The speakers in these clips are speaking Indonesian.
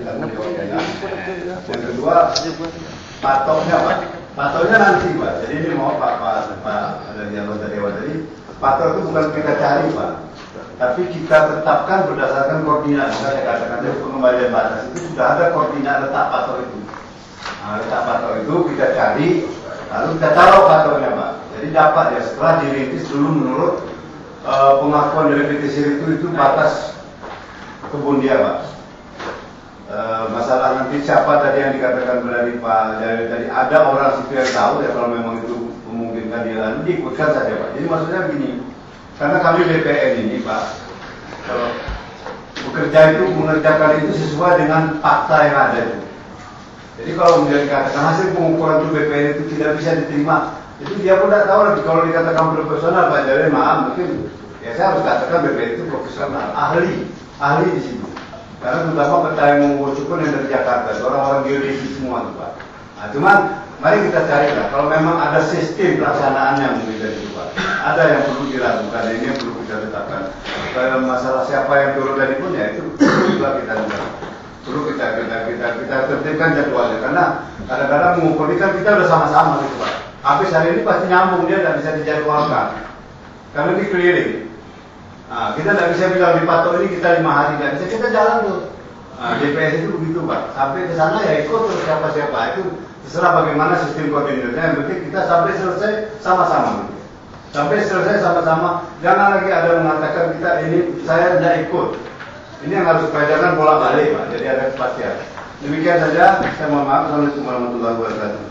ditanggung jawabnya. Yang kedua, patoknya Pak. Patoknya nanti Pak. Jadi ini mau Pak dari anggota Dewan tadi, patok itu bukan kita cari Pak, tapi kita tetapkan berdasarkan koordinat. Saya katakan dari pengembalian batas itu sudah ada koordinat letak patok itu. Nah, letak patok itu kita cari, lalu kita taruh patoknya Pak. Jadi dapat ya setelah dirintis dulu menurut pengakuan dari PT Sir itu batas kebun dia Pak. Masalah nanti siapa tadi yang dikatakan dari Pak dari ada orang sipil yang tahu ya, kalau memang itu memungkinkan dia lalu diikutkan saja Pak. Jadi maksudnya begini, karena kami BPN ini Pak, kalau bekerja itu mengerjakan itu sesuai dengan fakta yang ada itu. Jadi kalau dikatakan hasil pengukuran itu BPN itu tidak bisa diterima, itu dia pun tidak tahu lagi. Kalau dikatakan profesional Pak, jadi maaf mungkin ya saya harus katakan BPN itu profesional, ahli di situ. Karena terutama peta yang mengumpulkan yang dari Jakarta, orang-orang geodesi semua tuh Pak. Nah, cuman mari kita cari lah, kalau memang ada sistem pelaksanaannya mungkin dari itu Pak. Ada yang perlu diragukan, ini yang perlu kita tetapkan. Kalau masalah siapa yang turun dari pun ya itu perlu juga kita lihat. Perlu kita tertibkan jadwalnya, karena kadang-kadang mengukur ini kan kita udah sama-sama gitu Pak. Habis hari ini pasti nyambung, dia tidak bisa dijadwalkan, karena ini keliling. Nah, kita tidak bisa bilang di patok ini kita 5 hari, tidak bisa, kita jalan tuh. DPS itu begitu Pak, sampai ke sana ya ikut terus siapa-siapa, itu terserah bagaimana sistem koordinatnya, yang penting kita sampai selesai sama-sama. Sampai selesai sama-sama, jangan lagi ada mengatakan kita ini, saya tidak ikut. Ini yang harus diperhatikan bola balik Pak, jadi ada kepastian. Demikian saja, saya mohon maaf. Assalamualaikum warahmatullahi wabarakatuh.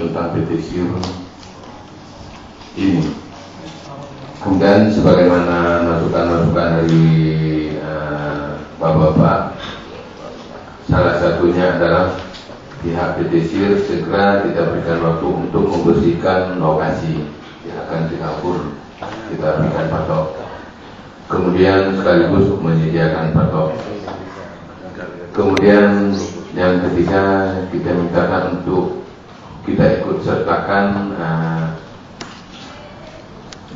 Tentang PT Sir ini. Kemudian sebagaimana masukan-masukan dari Bapak-bapak, salah satunya adalah pihak PT Sir segera kita berikan waktu untuk membersihkan lokasi yang akan dikabur, kita berikan patok. Kemudian sekaligus menyediakan patok. Kemudian yang ketiga kita mintakan untuk kita ikut sertakan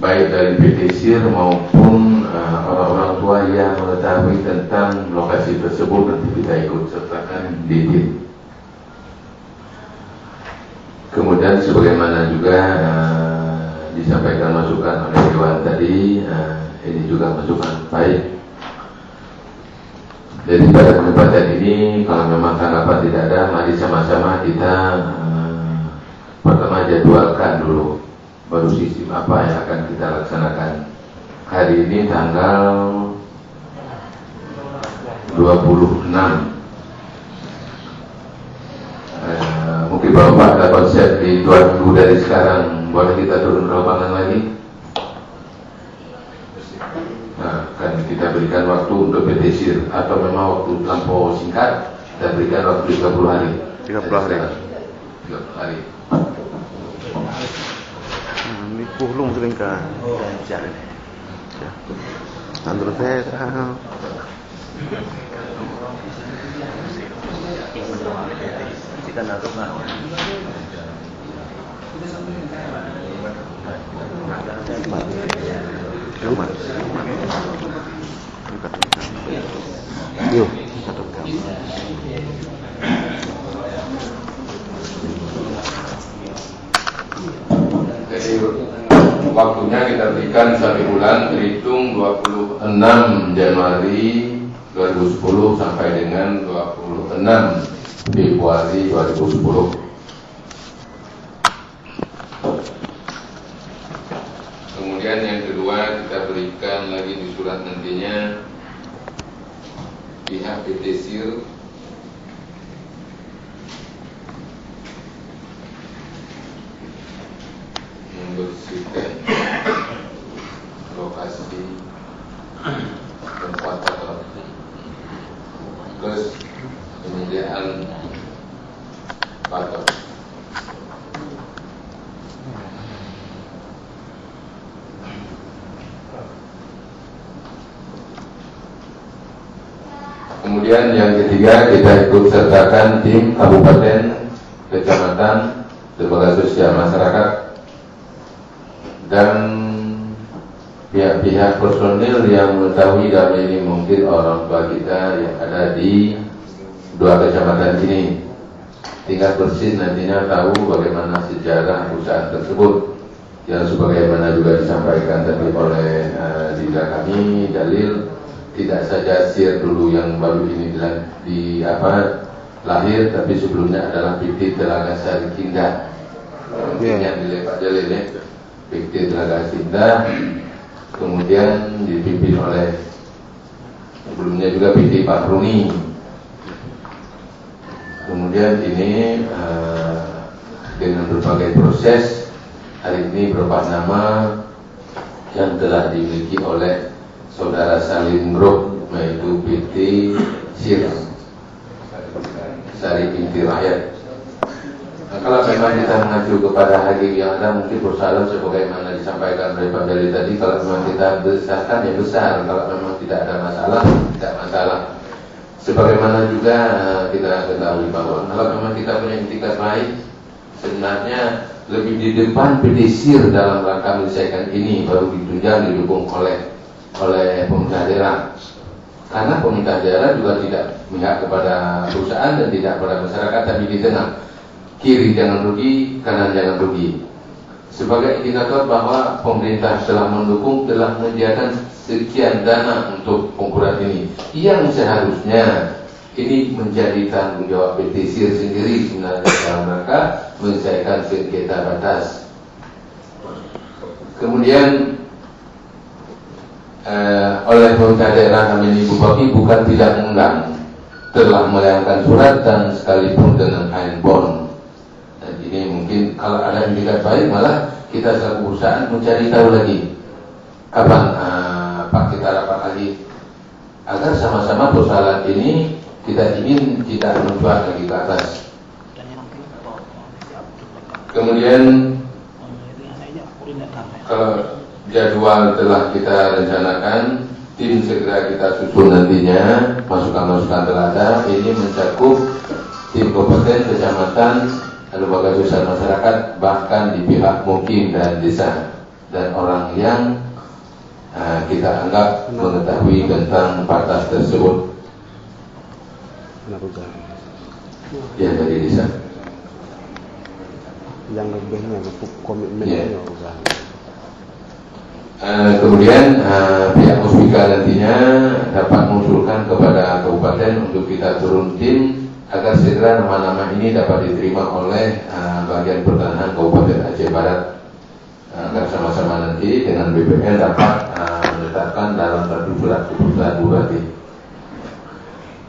baik dari PT Sir maupun orang-orang tua yang mengetahui tentang lokasi tersebut, nanti kita ikut sertakan di sini. Kemudian sebagaimana juga disampaikan masukan oleh Dewan tadi, ini juga masukan baik. Jadi pada kesempatan ini, kalau memang tanggapan tidak ada, mari sama-sama kita pertama jadwalkan dulu, baru sistem apa yang akan kita laksanakan. Hari ini tanggal 26. Mungkin Bapak ada konsep di 2 minggu dari sekarang, boleh kita turun ke lapangan lagi. Nah, kan kita berikan waktu untuk PT Sir, atau memang waktu terlampau singkat, kita berikan waktu 30 hari. 30 hari. 30 hari. Ini puhlung sering ke jalan. Ya. Andro saya yuk. Jadi waktunya kita berikan 1 bulan, terhitung 26 Januari 2010 sampai dengan 26 Februari 2010. Kemudian yang kedua, kita berikan lagi di surat nantinya pihak PT Sir membersihkan lokasi tempat patok, plus penyediaan patok. Kemudian yang ketiga, kita ikut sertakan tim kabupaten, kecamatan, lembaga sosial masyarakat, dan pihak-pihak personil yang mengetahui dalam ini mungkin orang tua kita yang ada di dua kecamatan ini, tingkat persis nantinya tahu bagaimana sejarah perusahaan tersebut yang sebagaimana juga disampaikan tadi oleh leader kami Dalil, tidak saja Sir dulu yang baru ini lahir, tapi sebelumnya adalah PT Telaga Sari Kindah yang dilepas Dalil ya, PT Telaga Kindah, kemudian dipimpin oleh sebelumnya juga PT Pak Runi. Kemudian ini dengan berbagai proses hari ini berupa nama yang telah dimiliki oleh saudara Salim Group, yaitu PT Sir Sari Inti Rakyat. Nah, kalau memang kita mengacu kepada hadis yang ada, mungkin bersalah sebagaimana disampaikan oleh Pak Dali tadi. Kalau memang kita besarkan ya besar, kalau memang tidak ada masalah, tidak masalah. Sebagaimana juga kita ketahui bahwa kalau memang kita punya itikat baik, sebenarnya lebih di depan PT Sir dalam rangka menyelesaikan ini, baru ditunjang didukung oleh pemerintah daerah. Karena pemerintah daerah juga tidak memihak kepada perusahaan dan tidak kepada masyarakat, tapi di tengah. Kiri jangan rugi, kanan jangan rugi. Sebagai indikator bahwa pemerintah telah mendukung, telah menyediakan sekian dana untuk pengukuran ini, yang seharusnya ini menjadi tanggung jawab PT Sir sendiri sebenarnya dalam rangka menyelesaikan sengketa batas. Kemudian oleh pemerintah daerah kami ini Bupati bukan tidak mengundang, telah melayangkan surat dan sekalipun dengan handphone. Ini mungkin kalau ada indikat baik, malah kita selaku perusahaan mencari tahu lagi kapan Pak kita rapat lagi agar sama-sama persoalan ini kita ingin tidak menjual lagi ke atas. Kemudian kalau jadwal telah kita rencanakan, tim segera kita susun nantinya, masukan-masukan telah ada. Ini mencakup tim kabupaten, kecamatan, lembaga sosial masyarakat, bahkan di pihak mukim dan desa, dan orang yang kita anggap mengetahui tentang batas tersebut yang dari desa. Yang lebihnya komitmen ya. Kemudian pihak Muspika nantinya dapat mengusulkan kepada kabupaten untuk kita turun tim agar segera nama-nama ini dapat diterima oleh bagian pertanahan Kabupaten Aceh Barat, agar sama-sama nanti dengan BPN dapat menetapkan dalam satu surat keputusan Bupati.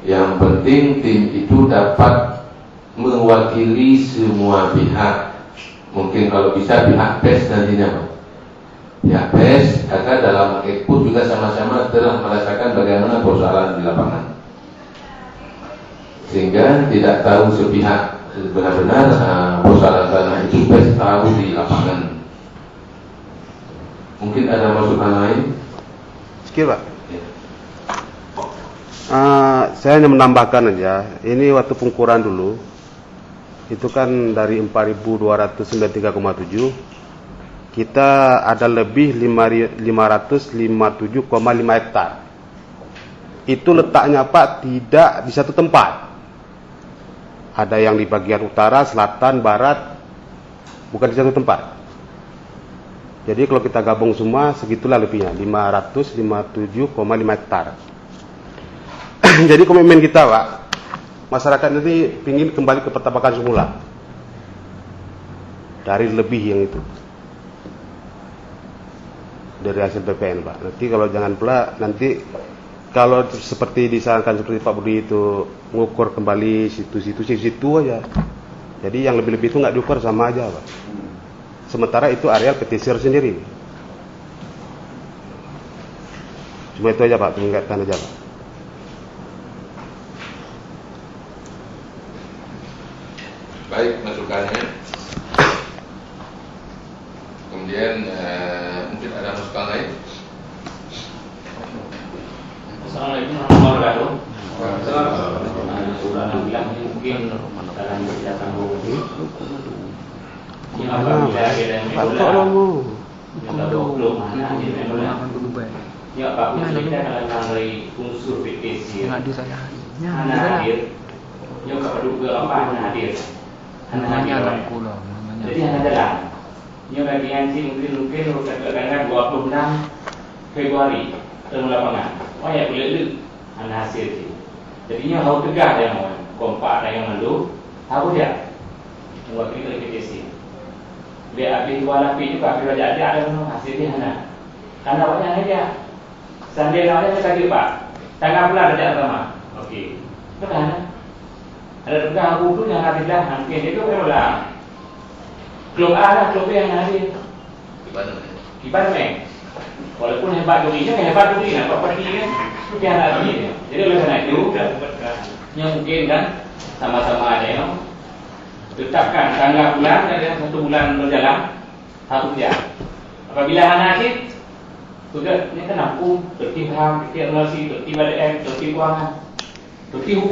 Yang penting tim itu dapat mewakili semua pihak. Mungkin kalau bisa pihak PES nantinya, pihak PES agar dalam ekspos juga sama-sama telah merasakan bagaimana persoalan di lapangan, sehingga tidak tahu sepihak benar-benar persoalan tanah itu PES tahu di lapangan. Mungkin ada masukan lain? Sekir Pak. Saya hanya menambahkan aja, ini waktu pengukuran dulu itu kan dari 4.293,7 kita ada lebih 557,5 hektar. Itu letaknya Pak tidak di satu tempat. Ada yang di bagian utara, selatan, barat, bukan di satu tempat. Jadi kalau kita gabung semua segitulah lebihnya, 557,5 hektar. Jadi komitmen kita Pak, masyarakat ini ingin kembali ke pertapakan semula dari lebih yang itu, dari hasil BPN Pak. Nanti kalau jangan pula nanti kalau seperti disarankan seperti Pak Budi itu mengukur kembali situ aja. Jadi yang lebih-lebih itu nggak diukur, sama aja Pak. Sementara itu areal PT Sir sendiri. Cuma itu aja Pak, mengingatkan aja Pak. Baik masukannya. Kemudian mungkin ada masukan lain. Assalamualaikum warahmatullahi wabarakatuh. Sudah bilang mungkin dalam kegiatan ini apabila ada yang Kalau belum mana dia memang ya Pak kita akan mengenai unsur PTC. Anak hadir, yang kepada apa anak hadir, anak hadir. Jadi anak jalan. Yang bagian sih mungkin kadang-kadang 26 Februari dalam lapangan. Oh ya boleh lu anak hasil sih. Jadinya harus tegak yang kompak dan yang malu, harus dia mewakili PTC. BAP dua lapis juga bila jadi ada hasilnya mana? Karena banyak dia. Sambil namanya saya kira Pak. Tanggal bulan ada sama. Okey. Itu kan? Ada juga buku yang ada dah. Mungkin itu memang klub A lah, klub B yang hadir. Kiban meh. Walaupun hebat durinya, hebat durinya, apa pergi kan? Itu dia ada dia. Jadi oleh karena itu, yang mungkin kan sama-sama ada yang tetapkan tanggal bulan dan 1 bulan berjalan harus dia. Apabila hadir sudah ini kan aku tertib HAM, tertib analisi, tertib ADM, tertib keuangan, tertib hukum.